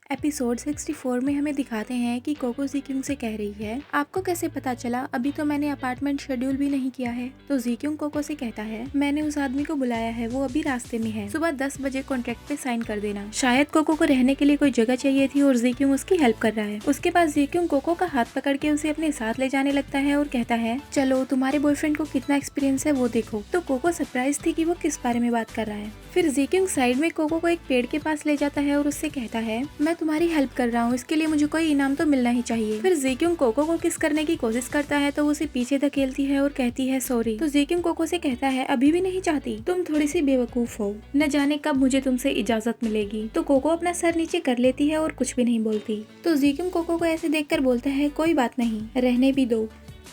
Episode 64 में हमें दिखाते हैं कि कोको जीक्यूंग से कह रही है, आपको कैसे पता चला, अभी तो मैंने अपार्टमेंट शेड्यूल भी नहीं किया है। तो जीक्यूंग कोको से कहता है, मैंने उस आदमी को बुलाया है, वो अभी रास्ते में है, सुबह 10 बजे कॉन्ट्रैक्ट पे साइन कर देना। शायद कोको को रहने के लिए कोई जगह चाहिए थी और जीक्यूंग उसकी हेल्प कर रहा है। उसके बाद जीक्यूंग कोको का हाथ पकड़ के उसे अपने साथ ले जाने लगता है और कहता है, चलो तुम्हारे बॉयफ्रेंड को कितना एक्सपीरियंस है वो देखो। तो कोको सरप्राइज थी कि वो किस बारे में बात कर रहा है। फिर जीक्यूंग साइड में कोको को एक पेड़ के पास ले जाता है और उससे कहता है, मैं तुम्हारी हेल्प कर रहा हूँ, इसके लिए मुझे कोई इनाम तो मिलना ही चाहिए। फिर जीक्यूंग कोको को किस करने की कोशिश करता है तो वो उसे पीछे धकेलती है और कहती है सॉरी। तो जीक्यूंग कोको से कहता है, अभी भी नहीं चाहती, तुम थोड़ी सी बेवकूफ हो, न जाने कब मुझे तुमसे इजाजत मिलेगी। तो कोको अपना सर नीचे कर लेती है और कुछ भी नहीं बोलती। तो जीक्यूंग कोको को ऐसे देखकर बोलता है, कोई बात नहीं, रहने भी दो।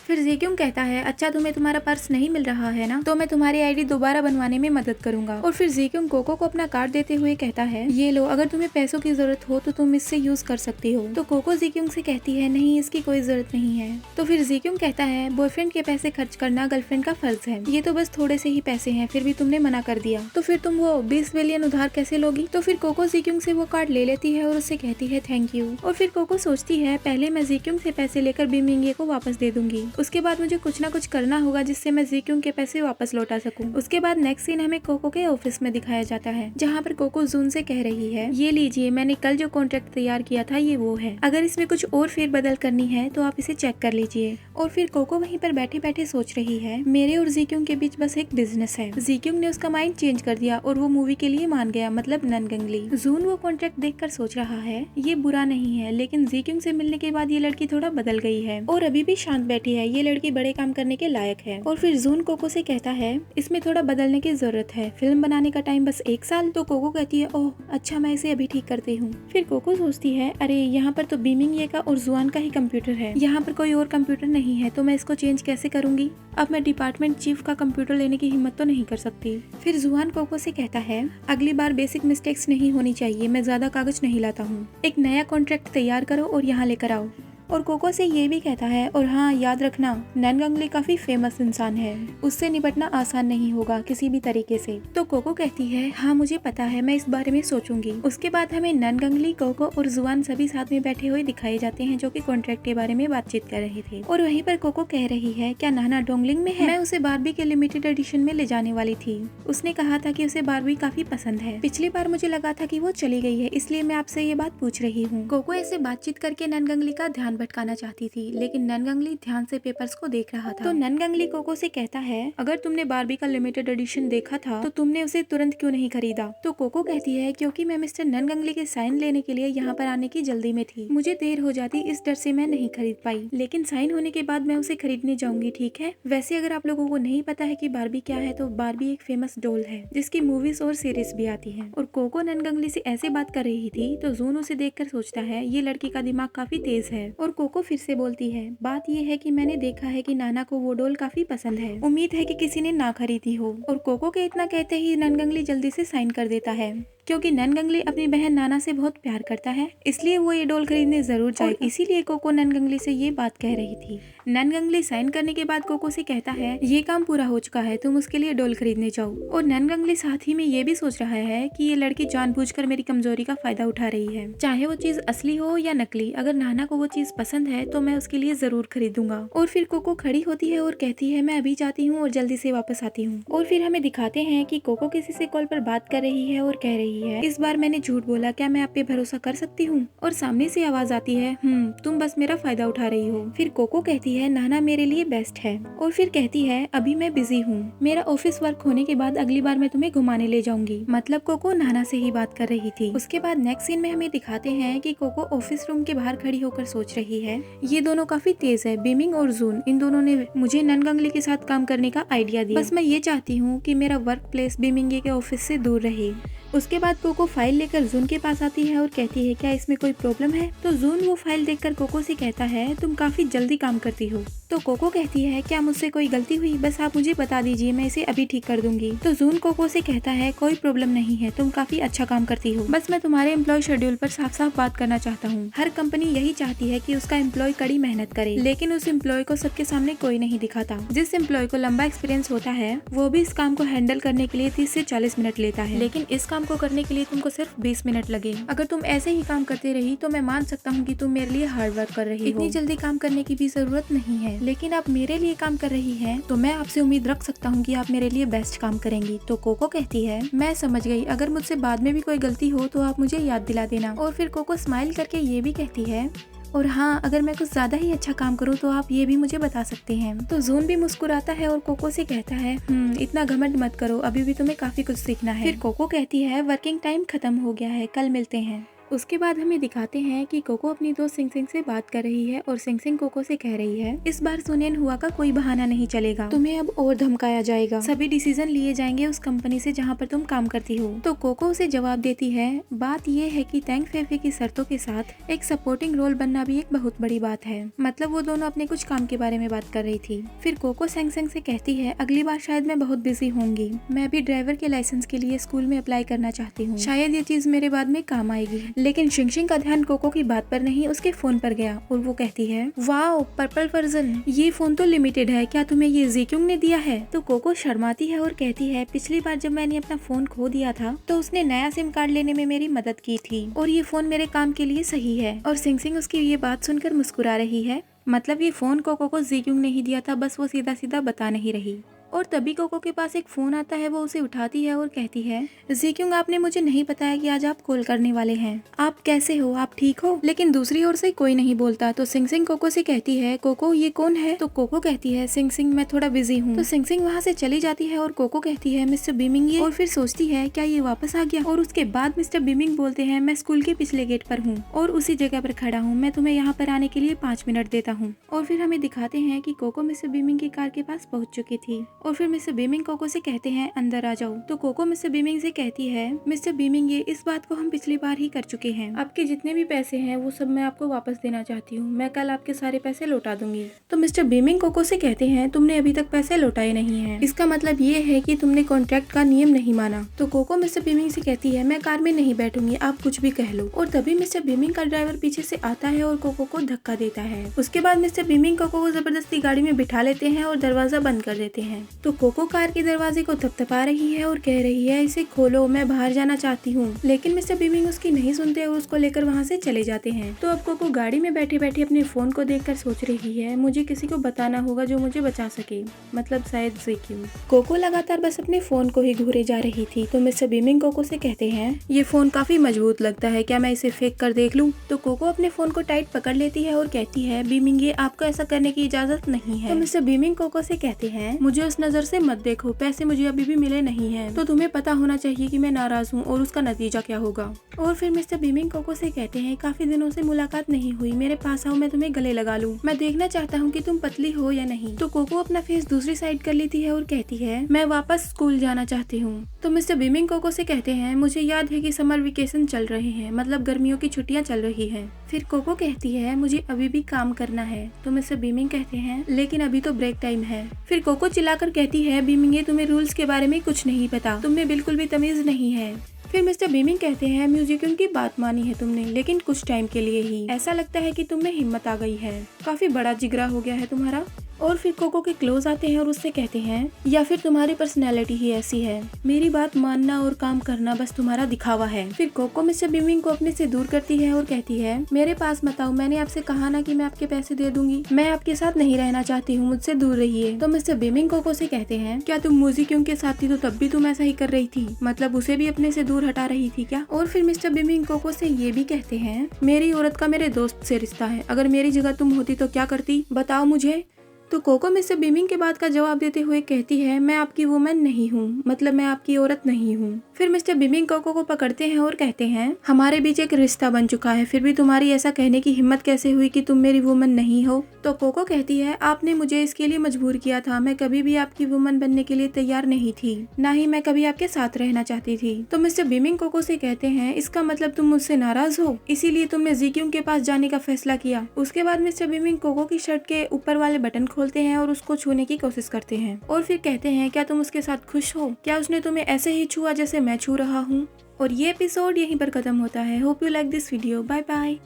फिर जीक्यूंग कहता है, अच्छा तुम्हें तुम्हारा पर्स नहीं मिल रहा है ना, तो मैं तुम्हारी आईडी दोबारा बनवाने में मदद करूंगा। और फिर जीक्यूंग कोको को अपना कार्ड देते हुए कहता है, ये लो, अगर तुम्हें पैसों की जरूरत हो तो तुम इससे यूज कर सकती हो। तो कोको जीक्यूंग से कहती है, नहीं, इसकी कोई जरूरत नहीं है। तो फिर जीक्यूंग कहता है, बॉयफ्रेंड के पैसे खर्च करना गर्लफ्रेंड का फर्ज है, ये तो बस थोड़े से ही पैसे हैं, फिर भी तुमने मना कर दिया, तो फिर तुम वो 20 बिलियन उधार कैसे लोगी। तो फिर कोको जीक्यूंग से वो कार्ड ले लेती है और उससे कहती है थैंक यू। और फिर कोको सोचती है, पहले मैं जीक्यूंग से पैसे लेकर बीमिंगे को वापस दे दूंगी, उसके बाद मुझे कुछ ना कुछ करना होगा जिससे मैं जीक्यूंग के पैसे वापस लौटा सकूं। उसके बाद नेक्स्ट सीन हमें कोको के ऑफिस में दिखाया जाता है, जहां पर कोको जून से कह रही है, ये लीजिए, मैंने कल जो कॉन्ट्रैक्ट तैयार किया था ये वो है, अगर इसमें कुछ और फेरबदल करनी है तो आप इसे चेक कर लीजिए। और फिर कोको वहीं पर बैठे बैठे सोच रही है, मेरे और जीक्यूंग के बीच बस एक बिजनेस है। जीक्यूंग ने उसका माइंड चेंज कर दिया और वो मूवी के लिए मान गया, मतलब ननगंगली। जून वो कॉन्ट्रैक्ट देखकर सोच रहा है, ये बुरा नहीं है, लेकिन जीक्यूंग से मिलने के बाद ये लड़की थोड़ा बदल गई है और अभी भी शांत बैठी है, ये लड़की बड़े काम करने के लायक है। और फिर जून कोको से कहता है, इसमें थोड़ा बदलने की जरूरत है, फिल्म बनाने का टाइम बस 1 साल। तो कोको कहती है, ओह अच्छा, मैं इसे अभी ठीक करती हूँ। फिर कोको सोचती है, अरे यहाँ पर तो बीमिंग ये का और जुआन का ही कंप्यूटर है, यहाँ पर कोई और कंप्यूटर नहीं है, तो मैं इसको चेंज कैसे करूंगी। अब मैं डिपार्टमेंट चीफ का कंप्यूटर लेने की हिम्मत तो नहीं कर सकती। फिर जुआन कोको से कहता है, अगली बार बेसिक मिस्टेक्स नहीं होनी चाहिए, मैं ज्यादा कागज नहीं लाता हूँ, एक नया कॉन्ट्रैक्ट तैयार करो और यहाँ लेकर आओ। और कोको से ये भी कहता है, और हाँ याद रखना, ननगंगली काफी फेमस इंसान है, उससे निपटना आसान नहीं होगा किसी भी तरीके से। तो कोको कहती है, हाँ मुझे पता है, मैं इस बारे में सोचूंगी। उसके बाद हमें ननगंगली, कोको और जुआन सभी साथ में बैठे हुए दिखाए जाते हैं, जो कि कॉन्ट्रैक्ट के बारे में बातचीत कर रहे थे। और वहीं पर कोको कह रही है, क्या नाना डोंगलिंग में है, मैं उसे बारबी के लिमिटेड एडिशन में ले जाने वाली थी, उसने कहा था कि उसे बारबी काफी पसंद है, पिछली बार मुझे लगा था कि वो चली गई है, इसलिए मैं आपसे ये बात पूछ रही हूँ। कोको ऐसे बातचीत करके ननगंगली का ध्यान भटकाना चाहती थी, लेकिन ननगंगली ध्यान से पेपर्स को देख रहा था। तो ननगंगली कोको से कहता है, अगर तुमने बारबी का लिमिटेड एडिशन देखा था तो तुमने उसे तुरंत क्यों नहीं खरीदा। तो कोको कहती है, क्योंकि मैं मिस्टर ननगंगली के साइन लेने के लिए यहाँ पर आने की जल्दी में थी, मुझे देर हो जाती, इस डर से मैं नहीं खरीद पाई, लेकिन साइन होने के बाद मैं उसे खरीदने जाऊंगी, ठीक है। वैसे अगर आप लोगों को नहीं पता है कि बारबी क्या है, तो बारबी एक फेमस डॉल है जिसकी मूवीज और सीरीज भी आती है। और कोको ननगंगली से ऐसे बात कर रही थी तो जून उसे देखकर सोचता है, ये लड़की का दिमाग काफी तेज है। और कोको फिर से बोलती है, बात ये है कि मैंने देखा है कि नाना को वो डॉल काफी पसंद है, उम्मीद है कि किसी ने ना खरीदी हो। और कोको के इतना कहते ही ननगंगली जल्दी से साइन कर देता है, क्योंकि ननगंगली अपनी बहन नाना से बहुत प्यार करता है, इसलिए वो ये डॉल खरीदने जरूर जाएगा, इसीलिए कोको ननगंगली से ये बात कह रही थी। ननगंगली साइन करने के बाद कोको से कहता है, ये काम पूरा हो चुका है, तुम उसके लिए डॉल खरीदने जाओ। और ननगंगली साथ ही में ये भी सोच रहा है कि ये लड़की जानबूझकर मेरी कमजोरी का फायदा उठा रही है, चाहे वो चीज असली हो या नकली, अगर नाना को वो चीज पसंद है तो मैं उसके लिए जरूर खरीदूंगा। और फिर कोको खड़ी होती है और कहती है, मैं अभी जाती हूँ और जल्दी से वापस आती हूँ। और फिर हमें दिखाते हैं कि कोको किसी से कॉल पर बात कर रही है और कह रही है, इस बार मैंने झूठ बोला, क्या मैं आप पे भरोसा कर सकती हूँ। और सामने से आवाज आती है, तुम बस मेरा फायदा उठा रही हो। फिर कोको कहती है, नाना मेरे लिए बेस्ट है। और फिर कहती है, अभी मैं बिजी हूँ, मेरा ऑफिस वर्क होने के बाद अगली बार मैं तुम्हें घुमाने ले जाऊंगी। मतलब कोको नाना से ही बात कर रही थी। उसके बाद नेक्स्ट सीन में हमें दिखाते हैं कि कोको ऑफिस रूम के बाहर खड़ी होकर सोच रही है, ये दोनों काफी तेज है, बीमिंग और जून, इन दोनों ने मुझे ननगंगली के साथ काम करने का आइडिया दिया, बस मैं ये चाहती हूँ कि मेरा वर्क प्लेस बीमिंगे के ऑफिस से दूर रहे। उसके बाद कोको फाइल लेकर जून के पास आती है और कहती है, क्या इसमें कोई प्रॉब्लम है। तो जून वो फाइल देखकर कोको से कहता है, तुम काफी जल्दी काम करती हो, तो कोको कहती है क्या मुझसे कोई गलती हुई, बस आप मुझे बता दीजिए, मैं इसे अभी ठीक कर दूंगी। तो जून कोको से कहता है कोई प्रॉब्लम नहीं है, तुम काफी अच्छा काम करती हो, बस मैं तुम्हारे एम्प्लॉय शेड्यूल पर साफ साफ बात करना चाहता हूँ। हर कंपनी यही चाहती है कि उसका एम्प्लॉय कड़ी मेहनत करे, लेकिन उस एम्प्लॉय को सबके सामने कोई नहीं दिखाता। जिस एम्प्लॉय को लंबा एक्सपीरियंस होता है वो भी इस काम को हैंडल करने के लिए 30 से 40 मिनट लेता है, लेकिन इस काम को करने के लिए तुमको सिर्फ 20 मिनट लगे। अगर तुम ऐसे ही काम करते रही तो मैं मान सकता हूँ कि तुम मेरे लिए हार्ड वर्क कर रही हो, इतनी जल्दी काम करने की भी जरूरत नहीं है, लेकिन आप मेरे लिए काम कर रही है तो मैं आपसे उम्मीद रख सकता हूँ कि आप मेरे लिए बेस्ट काम करेंगी। तो कोको कहती है मैं समझ गई, अगर मुझसे बाद में भी कोई गलती हो तो आप मुझे याद दिला देना। और फिर कोको स्माइल करके ये भी कहती है और हाँ, अगर मैं कुछ ज्यादा ही अच्छा काम करूँ तो आप ये भी मुझे बता सकते हैं। तो जून भी मुस्कुराता है और कोको से कहता है इतना घमंड मत करो, अभी भी तुम्हें काफी कुछ सीखना है। फिर कोको कहती है वर्किंग टाइम खत्म हो गया है, कल मिलते हैं। उसके बाद हमें दिखाते हैं कि कोको अपनी दोस्त सिंग सिंग से बात कर रही है और सिंग सिंग कोको से कह रही है इस बार सुनेन हुआ का कोई बहाना नहीं चलेगा, तुम्हें अब और धमकाया जाएगा, सभी डिसीजन लिए जाएंगे उस कंपनी से जहाँ पर तुम काम करती हो। तो कोको उसे जवाब देती है बात ये है कि थैंक फेफे की शर्तों के साथ एक सपोर्टिंग रोल बनना भी एक बहुत बड़ी बात है। मतलब वो दोनों अपने कुछ काम के बारे में बात कर रही थी। फिर कोको सेंग सेंग से कहती है अगली बार शायद मैं बहुत बिजी होंगी, मैं अभी ड्राइवर के लाइसेंस के लिए स्कूल में अप्लाई करना चाहती हूँ, शायद ये चीज मेरे बाद में काम आएगी। लेकिन शिंगशिंग का ध्यान कोको की बात पर नहीं उसके फोन पर गया और वो कहती है वाओ पर्पल वर्जन, ये फोन तो लिमिटेड है, क्या तुम्हें ये ज़ीक्युंग ने दिया है? तो कोको शर्माती है और कहती है पिछली बार जब मैंने अपना फोन खो दिया था तो उसने नया सिम कार्ड लेने में मेरी मदद की थी और ये फोन मेरे काम के लिए सही है। और सिंग उसकी ये बात सुनकर मुस्कुरा रही है, मतलब ये फोन कोको को ज़ीक्युंग नहीं दिया था, बस वो सीधा सीधा बता नहीं रही। और तभी कोको के पास एक फोन आता है, वो उसे उठाती है और कहती है ज़ीक्युंग आपने मुझे नहीं बताया कि आज आप कॉल करने वाले हैं, आप कैसे हो, आप ठीक हो? लेकिन दूसरी ओर से कोई नहीं बोलता। तो सिंग सिंग कोको से कहती है कोको ये कौन है? तो कोको कहती है सिंग सिंग मैं थोड़ा बिजी हूँ। तो सिंग सिंग वहाँ से चली जाती है और कोको कहती है मिस्टर बीमिंग ये, और फिर सोचती है क्या ये वापस आ गया। और उसके बाद मिस्टर बीमिंग बोलते हैं मैं स्कूल के पिछले गेट पर हूँ और उसी जगह पर खड़ा हूँ, मैं तुम्हें यहाँ पर आने के लिए 5 मिनट देता हूँ। और फिर हमें दिखाते हैं कि कोको मिस्टर बीमिंग की कार के पास पहुँच चुकी थी और फिर मिस्टर बीमिंग कोको से कहते हैं अंदर आ जाओ। तो कोको मिस्टर बीमिंग से कहती है मिस्टर बीमिंग ये इस बात को हम पिछली बार ही कर चुके हैं, आपके जितने भी पैसे हैं वो सब मैं आपको वापस देना चाहती हूँ, मैं कल आपके सारे पैसे लौटा दूंगी। तो मिस्टर बीमिंग कोको से कहते हैं तुमने अभी तक पैसे लौटाए नहीं हैं, इसका मतलब ये है कि तुमने कॉन्ट्रैक्ट का नियम नहीं माना। तो कोको मिस्टर बीमिंग से कहती है मैं कार में नहीं बैठूंगी, आप कुछ भी कह लो। और तभी मिस्टर बीमिंग का ड्राइवर पीछे से आता है और कोको को धक्का देता है। उसके बाद मिस्टर बीमिंग कोको को जबरदस्ती गाड़ी में बिठा लेते हैं और दरवाजा बंद कर देते हैं। तो कोको कार के दरवाजे को थपथपा रही है और कह रही है इसे खोलो, मैं बाहर जाना चाहती हूँ। लेकिन मिस्टर बीमिंग उसकी नहीं सुनते और उसको लेकर वहाँ से चले जाते हैं। तो अब कोको गाड़ी में बैठे बैठे अपने फोन को देखकर सोच रही है मुझे किसी को बताना होगा जो मुझे बचा सके, मतलब शायद ज़ीक्युंग। कोको लगातार बस अपने फोन को ही घूरे जा रही थी। तो मिस्टर बीमिंग कोको से कहते हैं ये फोन काफी मजबूत लगता है, क्या मैं इसे फेंक कर देख लूँ? तो कोको अपने फोन को टाइट पकड़ लेती है और कहती है बीमिंग ये आपको ऐसा करने की इजाजत नहीं है। तो मिस्टर बीमिंग कोको से कहते हैं मुझे उस नजर से मत देखो, पैसे मुझे अभी भी मिले नहीं हैं, तो तुम्हें पता होना चाहिए कि मैं नाराज हूँ और उसका नतीजा क्या होगा। और फिर मिस्टर बीमिंग कोको से कहते हैं काफी दिनों से मुलाकात नहीं हुई, मेरे पास आओ, मैं तुम्हें गले लगा लूँ, मैं देखना चाहता हूँ कि तुम पतली हो या नहीं। तो कोको अपना फेस दूसरी साइड कर लेती है और कहती है मैं वापस स्कूल जाना चाहती हूँ। तो मिस्टर बीमिंग कोको से कहते हैं मुझे याद है कि समर वेकेशन चल रहे हैं, मतलब गर्मियों की छुट्टियाँ चल रही है। फिर कोको कहती है मुझे अभी भी काम करना है। तो मिस्टर बीमिंग कहते हैं लेकिन अभी तो ब्रेक टाइम है। फिर कोको चिल्लाकर कहती है बीमिंग ये तुम्हें रूल्स के बारे में कुछ नहीं पता, तुम्हें बिल्कुल भी तमीज नहीं है। फिर मिस्टर बीमिंग कहते हैं म्यूजिक की बात मानी है तुमने, लेकिन कुछ टाइम के लिए ही, ऐसा लगता है कि तुम में हिम्मत आ गई है, काफी बड़ा जिगरा हो गया है तुम्हारा। और फिर कोको के क्लोज आते हैं और उससे कहते हैं या फिर तुम्हारी पर्सनैलिटी ही ऐसी है, मेरी बात मानना और काम करना बस तुम्हारा दिखावा है। फिर कोको मिस्टर बीमिंग को अपने से दूर करती है और कहती है मेरे पास मत आओ, मैंने आपसे कहा ना कि मैं आपके पैसे दे दूंगी, मैं आपके साथ नहीं रहना चाहती हूँ, मुझसे दूर रहिए। तो मिस्टर बीमिंग कोको से कहते हैं क्या तुम म्यूजिक के साथ थी तो तब भी तुम ऐसा ही कर रही थी, मतलब उसे भी अपने से दूर हटा रही थी क्या? और फिर मिस्टर बीमिंग कोको से ये भी कहते हैं मेरी औरत का मेरे दोस्त से रिश्ता है, अगर मेरी जगह तुम होती तो क्या करती, बताओ मुझे। तो कोको मिस्टर बीमिंग के बात का जवाब देते हुए कहती है मैं आपकी वुमन नहीं हूँ, मतलब मैं आपकी औरत नहीं हूँ। फिर मिस्टर बीमिंग कोको को पकड़ते हैं और कहते हैं हमारे बीच एक रिश्ता बन चुका है, फिर भी तुम्हारी ऐसा कहने की हिम्मत कैसे हुई कि तुम मेरी वुमन नहीं हो? तो कोको कहती है आपने मुझे इसके लिए मजबूर किया था, मैं कभी भी आपकी वुमन बनने के लिए तैयार नहीं थी, ना ही मैं कभी आपके साथ रहना चाहती थी। तो मिस्टर बीमिंग कोको से कहते हैं इसका मतलब तुम मुझसे नाराज हो, इसीलिए तुमने ज़ीक्युंग के पास जाने का फैसला किया। उसके बाद मिस्टर बीमिंग कोको की शर्ट के ऊपर वाले बटन खोलते हैं और उसको छूने की कोशिश करते हैं और फिर कहते हैं क्या तुम उसके साथ खुश हो, क्या उसने तुम्हें ऐसे ही छुआ जैसे मैं छू रहा हूँ। और ये एपिसोड यहीं पर खत्म होता है। Hope you like this video. Bye bye.